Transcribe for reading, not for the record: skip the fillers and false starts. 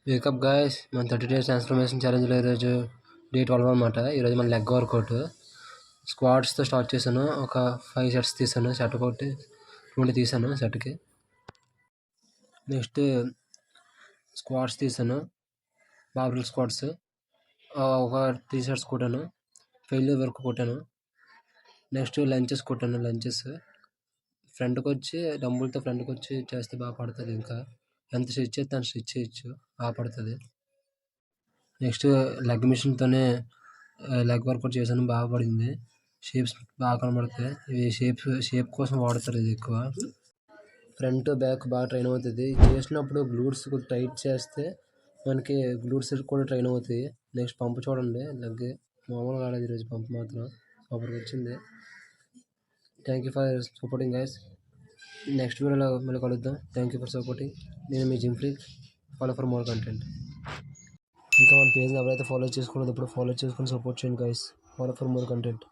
Wake up guys, మన 30 days transformation ఛాలెంజ్లో ఈరోజు day 12 అనమాట. ఈరోజు మన లెగ్ వర్కౌట్ స్క్వాట్స్తో స్టార్ట్ చేశాను. ఒక 5 sets తీసాను. సెట్ ఒకటి 20 తీసాను సెట్కి. నెక్స్ట్ స్క్వాట్స్ తీసాను, బార్బెల్ స్క్వాట్స్ ఒక 3 sets కొట్టాను. ఫెయిల్యూర్ వరకు కొట్టాను. నెక్స్ట్ లంచెస్ కొట్టాను. లంచెస్ ఫ్రంట్కి వచ్చి డంబుల్తో ఫ్రంట్కి వచ్చి చేస్తే బాగా పడుతుంది. ఇంకా ఎంత స్ట్రెచ్ చేస్తే అంత స్ట్రెచ్ చేయొచ్చు, బాగా పడుతుంది. నెక్స్ట్ లెగ్ మిషన్తోనే లెగ్ వర్కౌట్ చేశాను, బాగా పడింది. షేప్స్ బాగా కనబడతాయి. ఇవి షేప్ కోసం వాడతారు ఇది ఎక్కువ. ఫ్రంట్ బ్యాక్ బాగా ట్రైన్ అవుతుంది. చేసినప్పుడు గ్లూట్స్ టైట్ చేస్తే మనకి గ్లూట్స్ కూడా ట్రైన్ అవుతాయి. నెక్స్ట్ పంప్ చూడండి, లెగ్ మామూలుగా ఆడేది ఈరోజు పంప్ మాత్రం సూపర్గా వచ్చింది. Thank you for supporting guys. Next వీడియోలో మళ్ళీ కలుద్దాం. Thank you for supporting. నేను మీ gym freak. Follow for more content. ఇంకా మన పేజ్ని ఎవరైతే ఫాలో చేసుకోలేదో ఇప్పుడు ఫాలో చేసుకొని సపోర్ట్ చేయండి guys. Follow for more content.